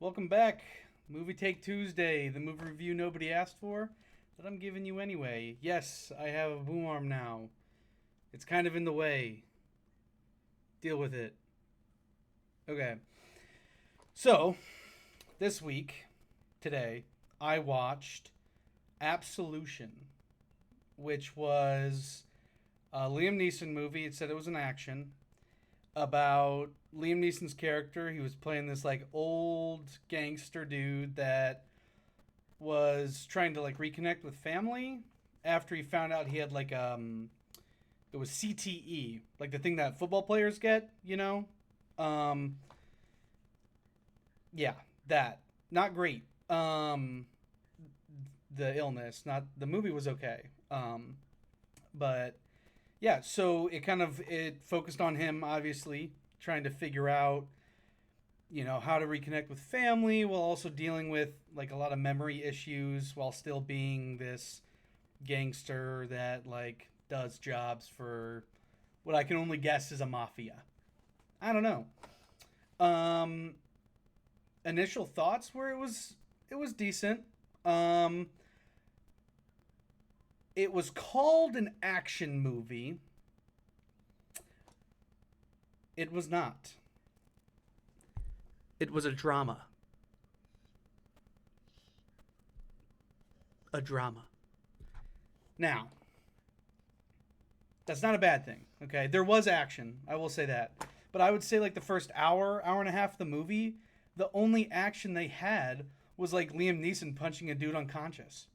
Welcome back. Movie Take Tuesday, the movie review nobody asked for, that I'm giving you anyway. Yes, I have a boom arm now. It's kind of in the way. Deal with it. Okay. So, this week, today, I watched Absolution, which was a Liam Neeson movie. It said it was an action about Liam Neeson's character. He was playing this like old gangster dude that was trying to like reconnect with family after he found out he had like it was CTE, like the thing that football players get, Um yeah, that. Not great. The illness, not the movie was okay. But yeah, so it focused on him obviously trying to figure out how to reconnect with family while also dealing with like a lot of memory issues while still being this gangster that like does jobs for what I can only guess is a mafia. I don't know. Um Initial thoughts were it was decent. Um it was called an action movie. It was not. It was a drama. A drama. Now, that's not a bad thing. Okay, there was action. I will say that, but I would say like the first hour and a half of the movie, the only action they had was like Liam Neeson punching a dude unconscious.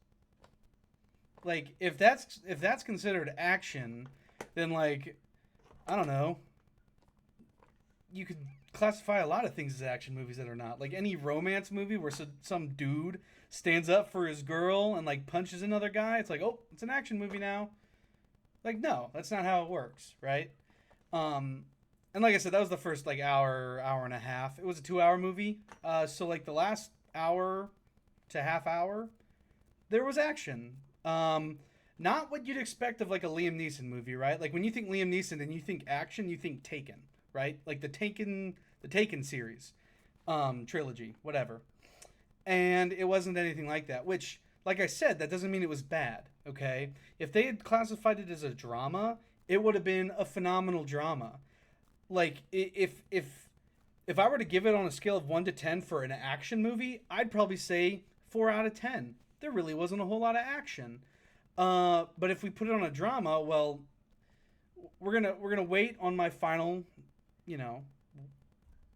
Like if that's considered action, then like I don't know. You could classify a lot of things as action movies that are not. Like any romance movie where some dude stands up for his girl and like punches another guy, it's like, oh, it's an action movie now. Like, no, that's not how it works, right? Um, and like I said, that was the first like hour and a half. It was a 2 hour movie. So like the last hour to half hour, there was action. Not what you'd expect of like a Liam Neeson movie, right? Like when you think Liam Neeson and you think action, you think Taken, right? Like the Taken series, trilogy, whatever. And it wasn't anything like that. Which, like I said, that doesn't mean it was bad. Okay, if they had classified it as a drama, it would have been a phenomenal drama. Like if I were to give it on a scale of 1 to 10 for an action movie, I'd probably say 4 out of 10. There really wasn't a whole lot of action. But if we put it on a drama, well, we're gonna wait on my final, you know,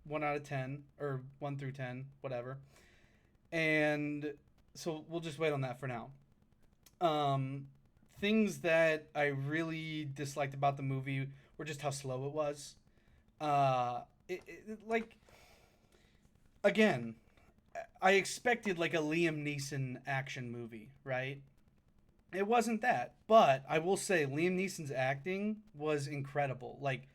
1 out of 10 or 1 through 10, whatever. And so we'll just wait on that for now. Um, Things that I really disliked about the movie were just how slow it was. Like again, I expected like a Liam Neeson action movie, right? It wasn't that, but I will say Liam Neeson's acting was incredible. Like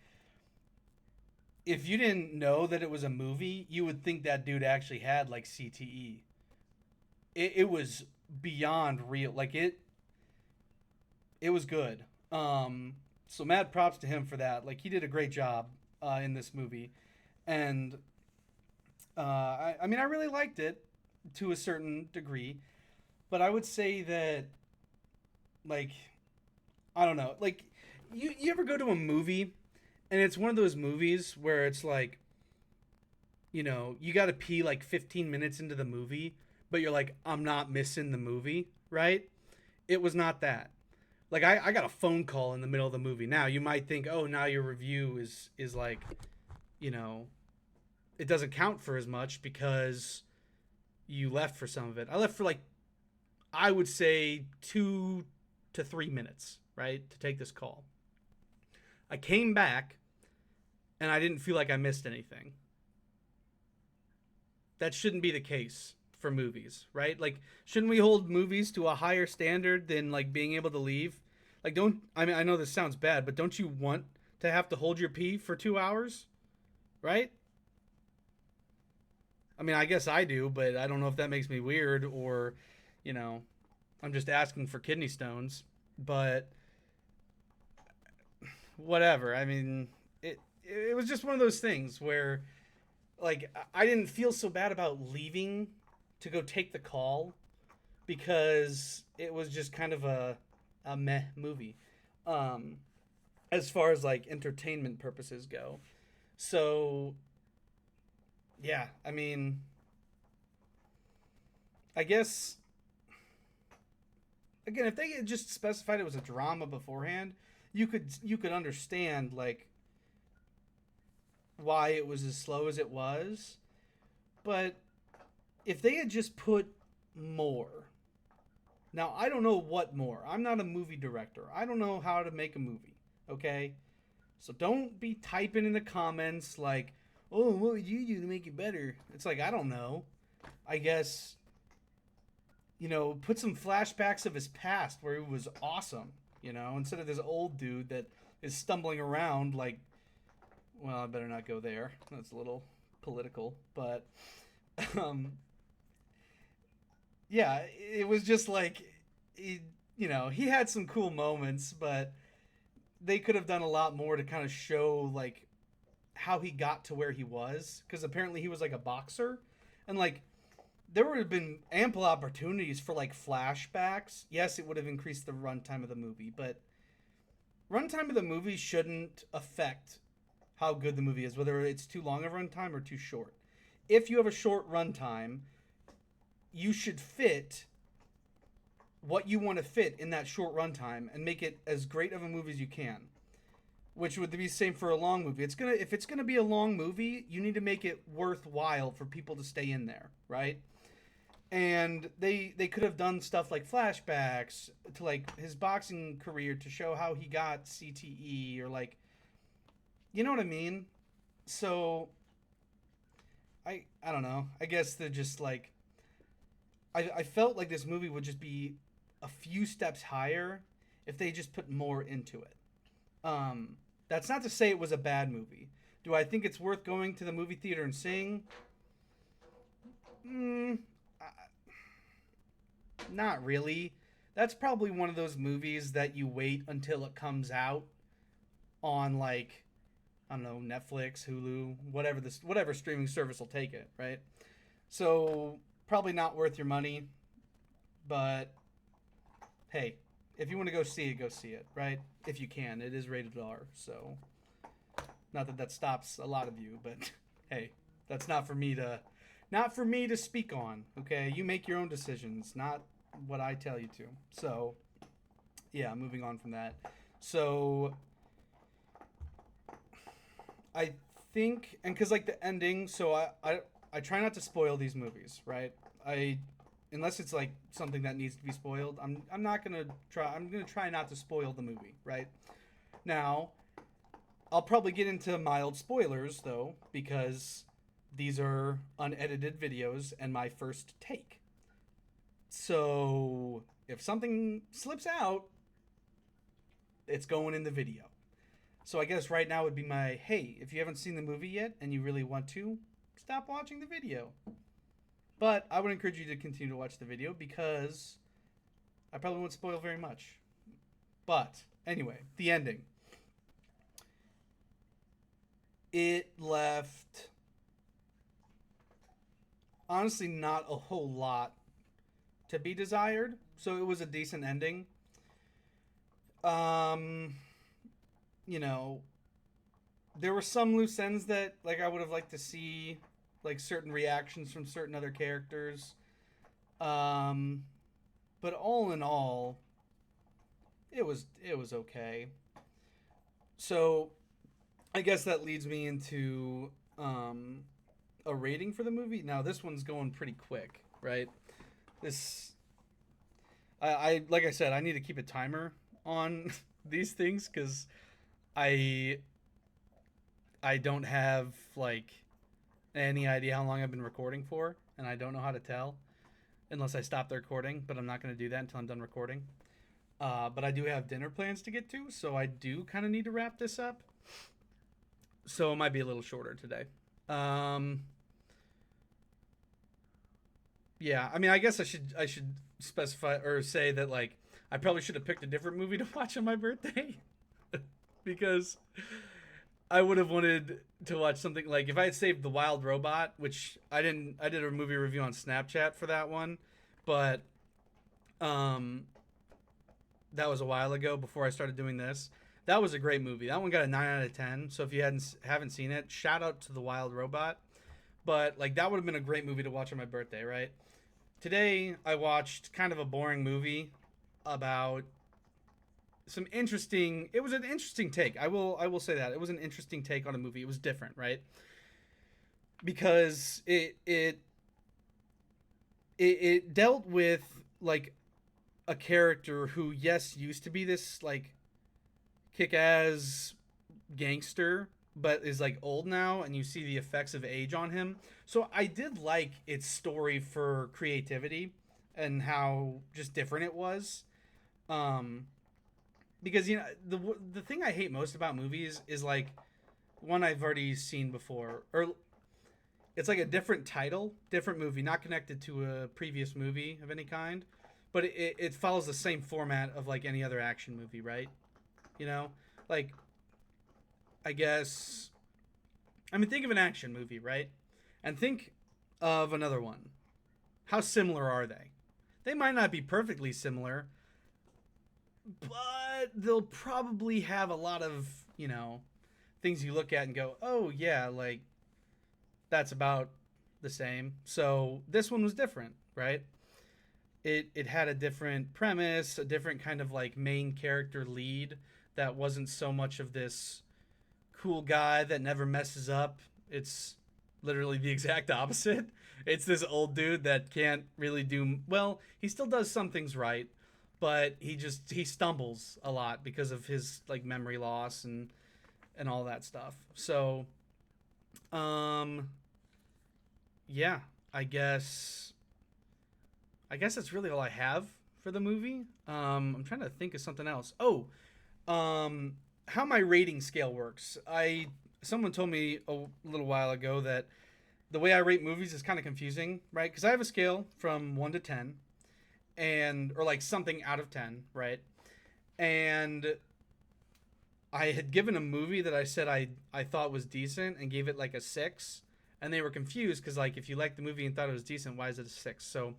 if you didn't know that it was a movie, you would think that dude actually had like CTE. It was beyond real. Like it was good. So mad props to him for that. Like he did a great job in this movie, and I mean I really liked it to a certain degree, but I would say that like I don't know, like you ever go to a movie and it's one of those movies where it's like you got to pee like 15 minutes into the movie, but you're like I'm not missing the movie, right? It was not that. Like I got a phone call in the middle of the movie. Now you might think, oh, now your review is like, you know, it doesn't count for as much because you left for some of it. I left for like I would say 2 to 3 minutes, right, to take this call. I came back and I didn't feel like I missed anything. That shouldn't be the case for movies, right? Like, shouldn't we hold movies to a higher standard than like being able to leave? Like, don't I mean I know this sounds bad, but don't you want to have to hold your pee for 2 hours, right? I mean, I guess I do, but I don't know if that makes me weird or, you know, I'm just asking for kidney stones. But whatever. I mean, it was just one of those things where like I didn't feel so bad about leaving to go take the call because it was just kind of a meh movie. Um, as far as like entertainment purposes go. So yeah, I mean, I guess again, if they had just specified it was a drama beforehand, you could understand like why it was as slow as it was. But if they had just put more, now I don't know what more. I'm not a movie director. I don't know how to make a movie. Okay, so don't be typing in the comments like, "Oh, what would you do to make it better?" It's like I don't know. I guess put some flashbacks of his past where he was awesome, instead of this old dude that is stumbling around like, well, I better not go there. That's a little political, but um, yeah, it was just like, he had some cool moments, but they could have done a lot more to kind of show like how he got to where he was, because apparently he was like a boxer, and like there would have been ample opportunities for like flashbacks. Yes, it would have increased the runtime of the movie, but runtime of the movie shouldn't affect how good the movie is, whether it's too long of runtime or too short. If you have a short runtime, you should fit what you want to fit in that short runtime and make it as great of a movie as you can. Which would be the same for a long movie. If it's gonna be a long movie, you need to make it worthwhile for people to stay in there, right? And they could have done stuff like flashbacks to like his boxing career to show how he got CTE, or like, you know what I mean. So I don't know, I guess they're just like, I felt like this movie would just be a few steps higher if they just put more into it. um that's not to say it was a bad movie. Do I think it's worth going to the movie theater and seeing? mm, Not really. That's probably one of those movies that you wait until it comes out on, like, I don't know, Netflix, Hulu, whatever streaming service will take it, right? So probably not worth your money, but hey, if you want to go see it, right? If you can, it is rated R, so not that that stops a lot of you, but hey, that's not for me to speak on. Okay, you make your own decisions, not what I tell you to. So yeah, moving on from that. So I think, and because like the ending, so I try not to spoil these movies, right? I Unless it's like something that needs to be spoiled, I'm not gonna try. I'm gonna try not to spoil the movie, right? Now, I'll probably get into mild spoilers though, because these are unedited videos and my first take. So if something slips out, it's going in the video. So I guess right now would be my, hey, if you haven't seen the movie yet and you really want to, stop watching the video. But I would encourage you to continue to watch the video because I probably won't spoil very much. But anyway, the ending. It left, honestly, not a whole lot to be desired. So it was a decent ending. Um, you know, there were some loose ends that like I would have liked to see, like certain reactions from certain other characters. Um, but all in all, it was okay. So I guess that leads me into a rating for the movie. Now this one's going pretty quick, right? This I like I said, I need to keep a timer on these things because I I don't have like any idea how long I've been recording for, and I don't know how to tell unless I stop the recording. But I'm not going to do that until I'm done recording. But I do have dinner plans to get to, so I do kind of need to wrap this up. So it might be a little shorter today. Um, yeah, I mean, I guess I should specify or say that like I probably should have picked a different movie to watch on my birthday because I would have wanted to watch something like if I had saved The Wild Robot, which I didn't. I did a movie review on Snapchat for that one, but um, that was a while ago before I started doing this. That was a great movie. That one got a 9 out of 10. So if you haven't seen it, shout out to The Wild Robot. But like that would have been a great movie to watch on my birthday, right? Today I watched kind of a boring movie about some interesting. It was an interesting take. I will say that it was an interesting take on a movie. It was different, right? Because it dealt with like a character who, yes, used to be this like kick-ass gangster, but is like old now, and you see the effects of age on him. So I did like its story for creativity and how just different it was. Um, because the thing I hate most about movies is like one I've already seen before, or it's like a different title, different movie, not connected to a previous movie of any kind, but it follows the same format of like any other action movie, right? You know, like I guess I mean think of an action movie, right? And think of another one. How similar are they? They might not be perfectly similar, but they'll probably have a lot of, things you look at and go, "Oh yeah, like that's about the same." So this one was different, right? It had a different premise, a different kind of like main character lead that wasn't so much of this cool guy that never messes up. It's literally the exact opposite. It's this old dude that can't really do well. He still does some things right, but he stumbles a lot because of his like memory loss and all that stuff. So, um yeah, I guess that's really all I have for the movie. I'm trying to think of something else. Oh, how my rating scale works. Someone told me a little while ago that the way I rate movies is kind of confusing, right? Because I have a scale from 1 to 10, and or like something out of 10, right? And I had given a movie that I said I thought was decent and gave it like a 6, and they were confused because like if you liked the movie and thought it was decent, why is it a 6? So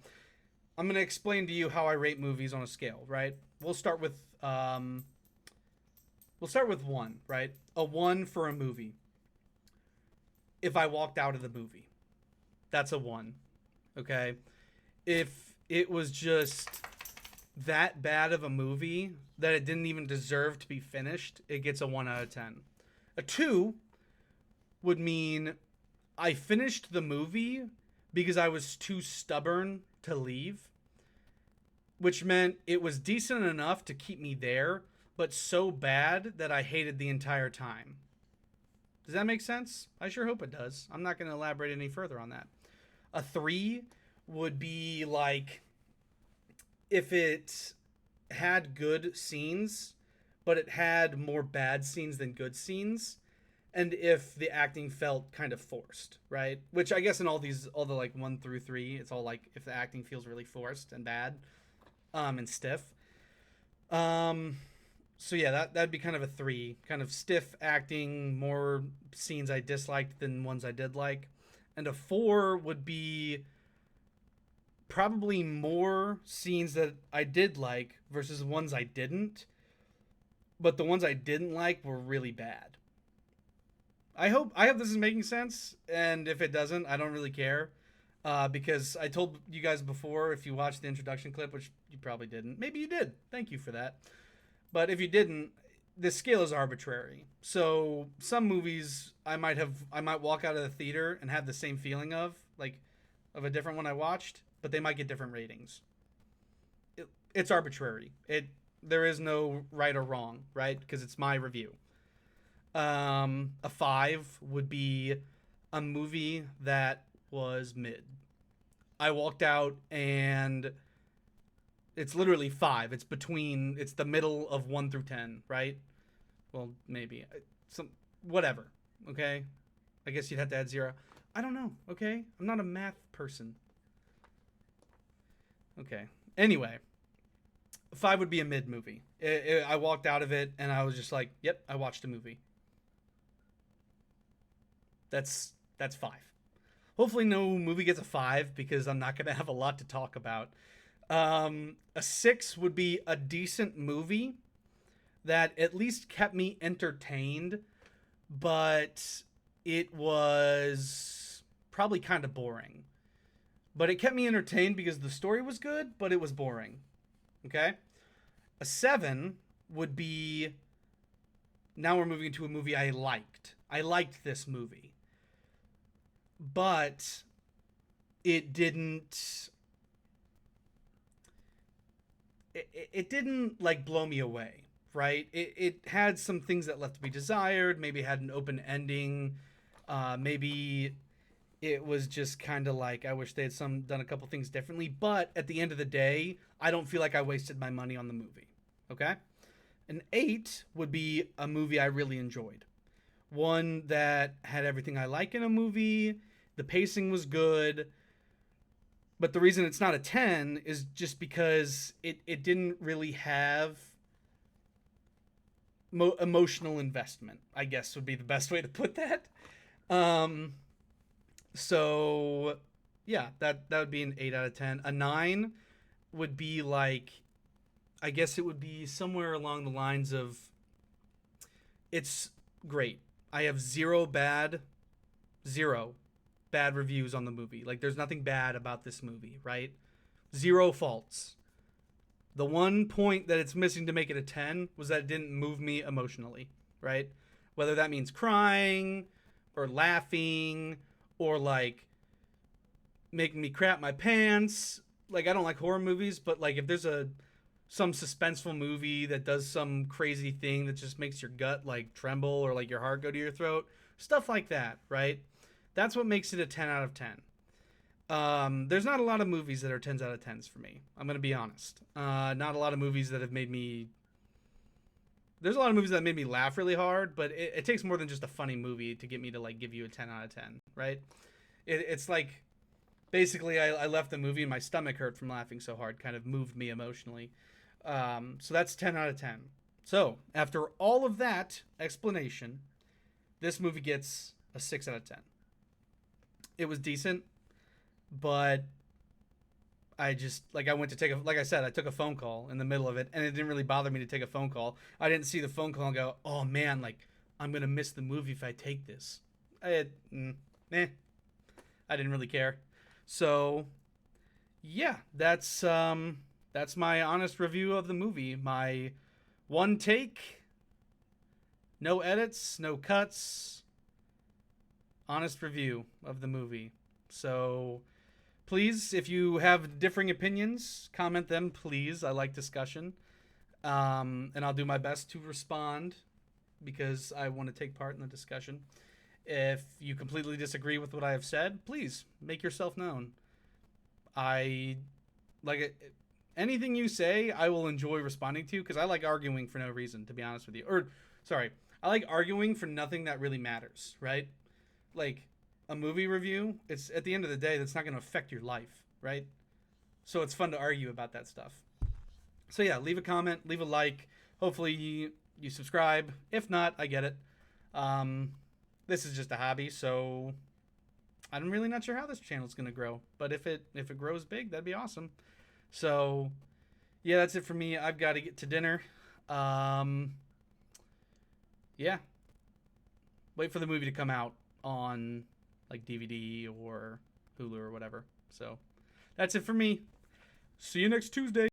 I'm gonna explain to you how I rate movies on a scale, right? We'll start with 1, right? A 1 for a movie. If I walked out of the movie, that's a 1. Okay. If it was just that bad of a movie that it didn't even deserve to be finished, it gets a 1 out of 10. A 2 would mean I finished the movie because I was too stubborn to leave, which meant it was decent enough to keep me there, but so bad that I hated the entire time. Does that make sense? I sure hope it does. I'm not going to elaborate any further on that. A 3 would be like if it had good scenes, but it had more bad scenes than good scenes, and if the acting felt kind of forced, right? Which I guess in all the like 1 through 3, it's all like if the acting feels really forced and bad, and stiff. Um, so yeah, that'd be kind of a 3, kind of stiff acting, more scenes I disliked than ones I did like, and a 4 would be probably more scenes that I did like versus ones I didn't, but the ones I didn't like were really bad. I hope this is making sense, and if it doesn't, I don't really care. Because I told you guys before, if you watched the introduction clip, which you probably didn't, maybe you did. Thank you for that. But if you didn't, the scale is arbitrary. So some movies I might walk out of the theater and have the same feeling of a different one I watched, but they might get different ratings. It's arbitrary. There is no right or wrong, right? Because it's my review. A 5 would be a movie that was mid. I walked out and it's literally 5. It's the middle of 1 through 10, right? Well, maybe some whatever. Okay, I guess you'd have to add 0. I don't know. Okay, I'm not a math person. Okay. Anyway, 5 would be a mid movie. I walked out of it and I was just like, "Yep, I watched a movie." That's 5. Hopefully no movie gets a 5 because I'm not going to have a lot to talk about. A 6 would be a decent movie that at least kept me entertained, but it was probably kind of boring. But it kept me entertained because the story was good, but it was boring. Okay? A 7 would be, now we're moving into a movie I liked. I liked this movie. But it didn't it didn't like blow me away, right? It had some things that left to be desired. Maybe it had an open ending. Maybe it was just kind of like I wish they had done a couple things differently. But at the end of the day, I don't feel like I wasted my money on the movie. Okay, an 8 would be a movie I really enjoyed, one that had everything I like in a movie. The pacing was good. But the reason it's not a 10 is just because it didn't really have emotional investment, I guess would be the best way to put that. Um, so, yeah, that would be an 8 out of 10. A 9 would be like, I guess it would be somewhere along the lines of, it's great. I have zero bad reviews on the movie. Like, there's nothing bad about this movie, right? Zero faults. The one point that it's missing to make it a 10 was that it didn't move me emotionally, right? Whether that means crying or laughing or like making me crap my pants. Like, I don't like horror movies, but like if there's some suspenseful movie that does some crazy thing that just makes your gut like tremble or like your heart go to your throat, stuff like that, right? That's what makes it a 10 out of 10. There's not a lot of movies that are 10s out of 10s for me. I'm going to be honest. Not a lot of movies that have made me... There's a lot of movies that made me laugh really hard, but it takes more than just a funny movie to get me to like give you a 10 out of 10, right? It's like, basically I left the movie and my stomach hurt from laughing so hard, kind of moved me emotionally. So that's 10 out of 10. So, after all of that explanation, this movie gets a 6 out of 10. It was decent, but I just, like, I went to take like I said, I took a phone call in the middle of it, and it didn't really bother me to take a phone call. I didn't see the phone call and go, oh man, like, I'm going to miss the movie if I take this. I didn't really care. So, yeah, that's my honest review of the movie. My one take, no edits, no cuts, honest review of the movie. So please, if you have differing opinions, comment them, please. I like discussion. And I'll do my best to respond because I want to take part in the discussion. If you completely disagree with what I have said, please make yourself known. I like it. Anything you say, I will enjoy responding to because I like arguing for no reason, to be honest with you. I like arguing for nothing that really matters, right? Like a movie review, it's at the end of the day, that's not going to affect your life, right? So it's fun to argue about that stuff. So yeah, leave a comment, leave a like. Hopefully you subscribe. If not, I get it. This is just a hobby, so I'm really not sure how this channel is going to grow. But if it grows big, that'd be awesome. So yeah, that's it for me. I've got to get to dinner. Yeah. Wait for the movie to come out on like DVD or Hulu or whatever. So that's it for me. See you next Tuesday.